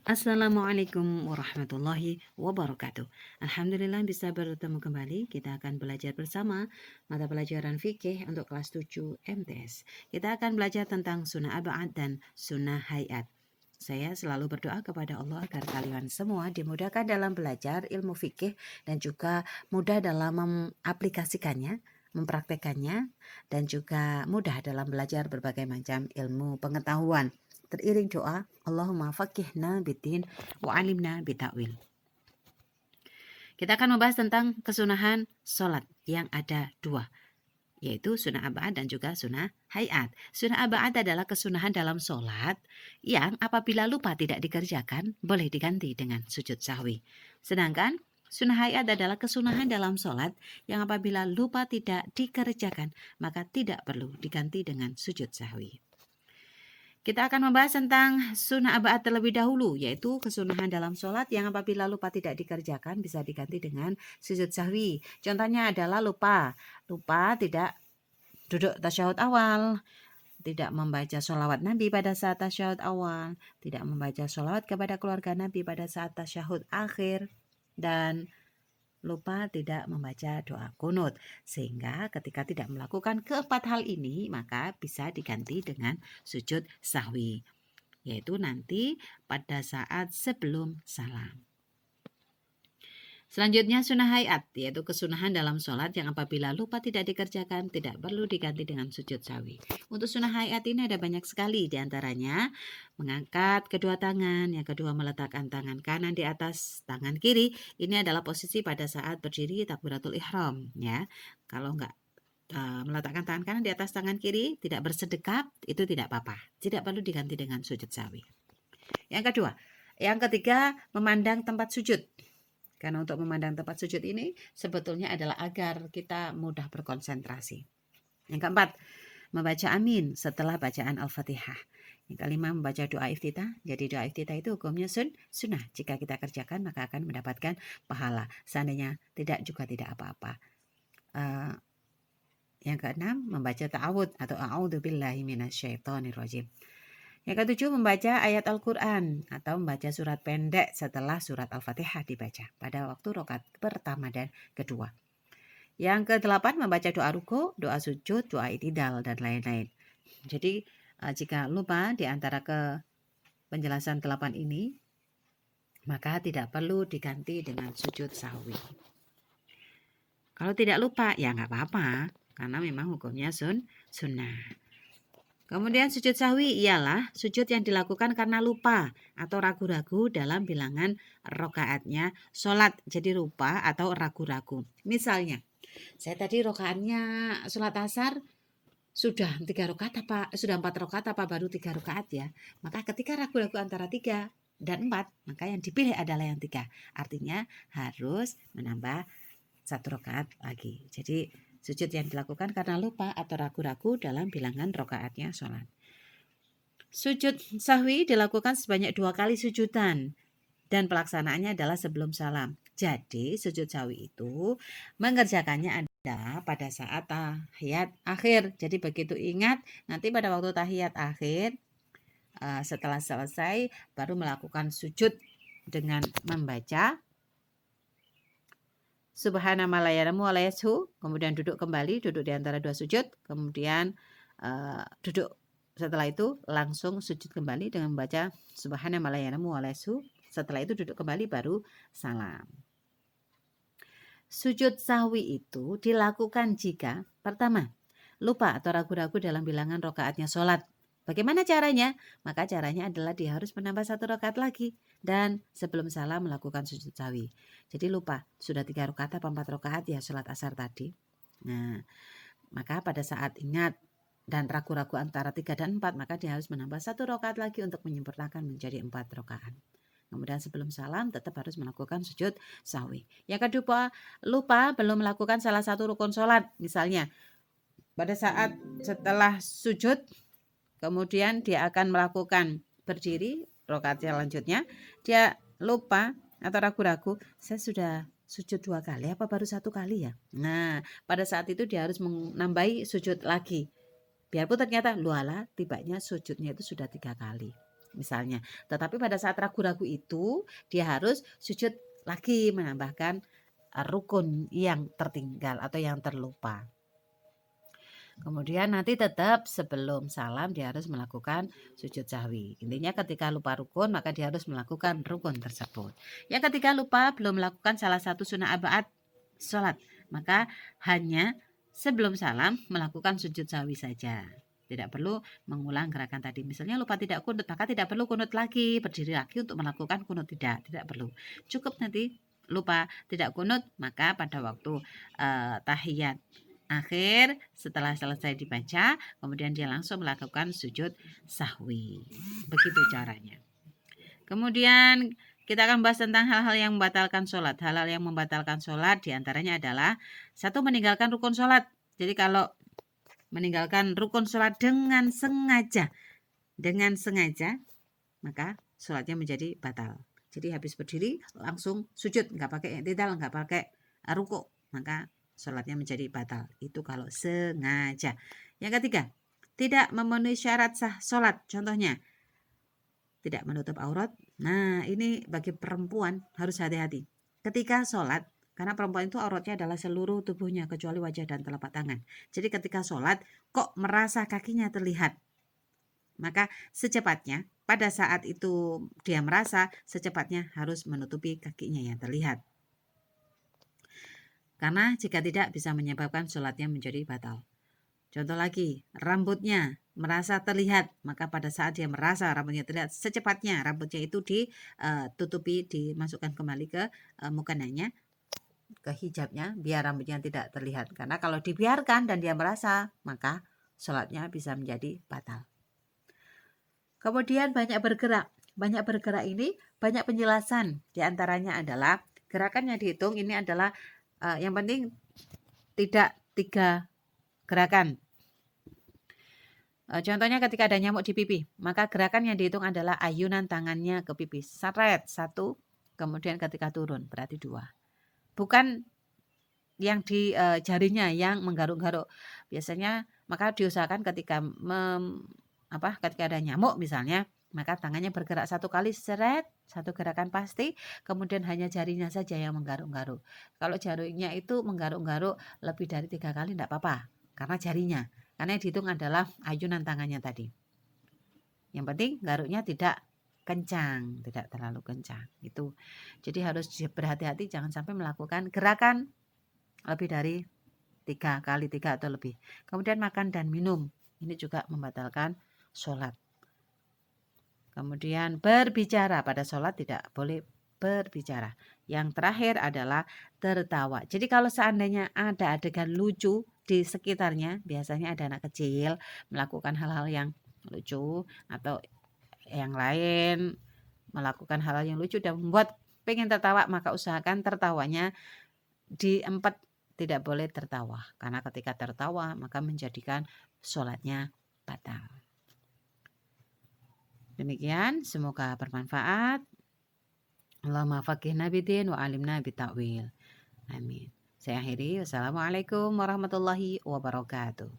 Assalamualaikum warahmatullahi wabarakatuh. Alhamdulillah bisa bertemu kembali. Kita akan belajar bersama mata pelajaran fikih untuk kelas 7 MTS. Kita akan belajar tentang sunnah ab'ad dan sunnah hayat. Saya selalu berdoa kepada Allah agar kalian semua dimudahkan dalam belajar ilmu fikih dan juga mudah dalam mengaplikasikannya, mempraktekannya, dan juga mudah dalam belajar berbagai macam ilmu pengetahuan. Teriring doa, Allahumma faqihna biddin wa alimna bita'wil. Kita akan membahas tentang kesunahan sholat yang ada dua, yaitu sunnah ab'ad dan juga sunnah hayat. Sunnah ab'ad adalah kesunahan dalam sholat yang apabila lupa tidak dikerjakan, boleh diganti dengan sujud sahwi. Sedangkan sunnah hayat adalah kesunahan dalam sholat yang apabila lupa tidak dikerjakan, maka tidak perlu diganti dengan sujud sahwi. Kita akan membahas tentang sunnah ab'ad terlebih dahulu, yaitu kesunahan dalam sholat yang apabila lupa tidak dikerjakan bisa diganti dengan sujud sahwi. Contohnya adalah lupa tidak duduk tasyahud awal, tidak membaca sholawat Nabi pada saat tasyahud awal, tidak membaca sholawat kepada keluarga Nabi pada saat tasyahud akhir, dan lupa tidak membaca doa kunut. Sehingga ketika tidak melakukan keempat hal ini, maka bisa diganti dengan sujud sahwi, yaitu nanti pada saat sebelum salam. Selanjutnya sunnah hayat, yaitu kesunahan dalam sholat yang apabila lupa tidak dikerjakan tidak perlu diganti dengan sujud sahwi. Untuk sunnah hayat ini ada banyak sekali, diantaranya mengangkat kedua tangan, yang kedua meletakkan tangan kanan di atas tangan kiri. Ini adalah posisi pada saat berdiri takbiratul ihram, ya. Kalau enggak meletakkan tangan kanan di atas tangan kiri, tidak bersedekap, itu tidak apa-apa, tidak perlu diganti dengan sujud sahwi. Yang ketiga memandang tempat sujud. Karena untuk memandang tempat sujud ini sebetulnya adalah agar kita mudah berkonsentrasi. Yang keempat, membaca amin setelah bacaan Al-Fatihah. Yang kelima, membaca doa iftitah. Jadi doa iftitah itu hukumnya sunnah. Jika kita kerjakan maka akan mendapatkan pahala. Seandainya tidak juga tidak apa-apa. Yang keenam, membaca ta'awud atau a'udzubillahi minasyaitonirrajim. Yang ketujuh, membaca ayat Al-Quran atau membaca surat pendek setelah surat Al-Fatihah dibaca pada waktu rakaat pertama dan kedua. Yang kedelapan, membaca doa ruku, doa sujud, doa i'tidal, dan lain-lain. Jadi jika lupa di antara ke penjelasan 8 ini, maka tidak perlu diganti dengan sujud sahwi. Kalau tidak lupa, ya nggak apa-apa, karena memang hukumnya sunnah. Kemudian sujud sahwi ialah sujud yang dilakukan karena lupa atau ragu-ragu dalam bilangan rokaatnya sholat. Jadi lupa atau ragu-ragu. Misalnya, saya tadi rokaatnya sholat asar sudah 3 rakaat apa sudah 4 rakaat apa baru 3 rakaat ya. Maka ketika ragu-ragu antara 3 dan 4, maka yang dipilih adalah yang 3. Artinya harus menambah 1 rakaat lagi. Jadi sujud yang dilakukan karena lupa atau ragu-ragu dalam bilangan rokaatnya sholat. Sujud sahwi dilakukan sebanyak 2 kali sujudan dan pelaksanaannya adalah sebelum salam. Jadi sujud sahwi itu mengerjakannya ada pada saat tahiyat akhir. Jadi begitu ingat nanti pada waktu tahiyat akhir setelah selesai baru melakukan sujud dengan membaca Subhana ma la ya'lamu wa la yashu, kemudian duduk kembali, duduk di antara dua sujud, kemudian duduk setelah itu langsung sujud kembali dengan membaca Subhana ma la ya'lamu wa la yashu. Setelah itu duduk kembali baru salam. Sujud sahwi itu dilakukan jika pertama lupa atau ragu-ragu dalam bilangan rokaatnya sholat. Bagaimana caranya? Maka caranya adalah dia harus menambah 1 rakaat lagi dan sebelum salam melakukan sujud sahwi. Jadi lupa sudah 3 rakaat apa 4 rakaat ya sholat asar tadi. Nah, maka pada saat ingat dan ragu-ragu antara 3 dan 4, maka dia harus menambah 1 rakaat lagi untuk menyempurnakan menjadi 4 rakaat. Kemudian sebelum salam tetap harus melakukan sujud sahwi. Yang kedua, lupa belum melakukan salah satu rukun sholat. Misalnya pada saat setelah sujud kemudian dia akan melakukan berdiri, rakaat selanjutnya dia lupa atau ragu-ragu, saya sudah sujud 2 kali apa baru 1 kali ya? Nah, pada saat itu dia harus menambahi sujud lagi. Biarpun ternyata luala tibanya sujudnya itu sudah 3 kali. misalnya. Tetapi pada saat ragu-ragu itu dia harus sujud lagi menambahkan rukun yang tertinggal atau yang terlupa. Kemudian nanti tetap sebelum salam dia harus melakukan sujud sahwi. Intinya ketika lupa rukun maka dia harus melakukan rukun tersebut. Yang ketika lupa belum melakukan salah satu sunnah abaat sholat, maka hanya sebelum salam melakukan sujud sahwi saja. Tidak perlu mengulang gerakan tadi. Misalnya lupa tidak kunut, maka tidak perlu kunut lagi, berdiri lagi untuk melakukan kunut, tidak perlu. Cukup nanti lupa tidak kunut, maka pada waktu tahiyat akhir setelah selesai dibaca, kemudian dia langsung melakukan sujud sahwi. Begitu caranya. Kemudian kita akan bahas tentang hal-hal yang membatalkan sholat. Hal-hal yang membatalkan sholat diantaranya adalah satu, meninggalkan rukun sholat. Jadi kalau meninggalkan rukun sholat dengan sengaja, maka sholatnya menjadi batal. Jadi habis berdiri langsung sujud, nggak pakai i'tidal, nggak pakai ruku, maka sholatnya menjadi batal. Itu kalau sengaja. Yang ketiga, tidak memenuhi syarat sah sholat. Contohnya, tidak menutup aurat. Nah, ini bagi perempuan harus hati-hati. Ketika sholat, karena perempuan itu auratnya adalah seluruh tubuhnya kecuali wajah dan telapak tangan. Jadi ketika sholat, kok merasa kakinya terlihat, maka secepatnya pada saat itu dia merasa, secepatnya harus menutupi kakinya yang terlihat. Karena jika tidak bisa menyebabkan sholatnya menjadi batal. Contoh lagi, rambutnya merasa terlihat, maka pada saat dia merasa rambutnya terlihat, secepatnya rambutnya itu ditutupi, dimasukkan kembali ke mukananya, ke hijabnya, biar rambutnya tidak terlihat. Karena kalau dibiarkan dan dia merasa, maka sholatnya bisa menjadi batal. Kemudian banyak bergerak. Banyak bergerak ini banyak penjelasan. Di antaranya adalah gerakan yang dihitung ini adalah yang penting tidak 3 gerakan. Contohnya ketika ada nyamuk di pipi, maka gerakan yang dihitung adalah ayunan tangannya ke pipi. Seret 1, kemudian ketika turun berarti 2. Bukan yang di jarinya yang menggaruk-garuk. Biasanya maka diusahakan ketika ketika ada nyamuk misalnya, maka tangannya bergerak 1 kali seret, 1 gerakan pasti, kemudian hanya jarinya saja yang menggaruk-garuk. Kalau jarinya itu menggaruk-garuk lebih dari 3 kali tidak apa-apa, karena jarinya. Karena yang dihitung adalah ayunan tangannya tadi. Yang penting garuknya tidak kencang, tidak terlalu kencang. Itu. Jadi harus berhati-hati jangan sampai melakukan gerakan lebih dari 3 kali, 3 atau lebih. Kemudian makan dan minum. Ini juga membatalkan sholat. Kemudian berbicara, pada sholat tidak boleh berbicara. Yang terakhir adalah tertawa. Jadi kalau seandainya ada adegan lucu di sekitarnya, biasanya ada anak kecil melakukan hal-hal yang lucu atau yang lain melakukan hal-hal yang lucu dan membuat pengen tertawa, maka usahakan tertawanya diempet, tidak boleh tertawa. Karena ketika tertawa maka menjadikan sholatnya batal. Demikian, semoga bermanfaat. Allahumma faqihna bidin wa alimna bita'wil. Amin. Saya akhiri. Wassalamualaikum warahmatullahi wabarakatuh.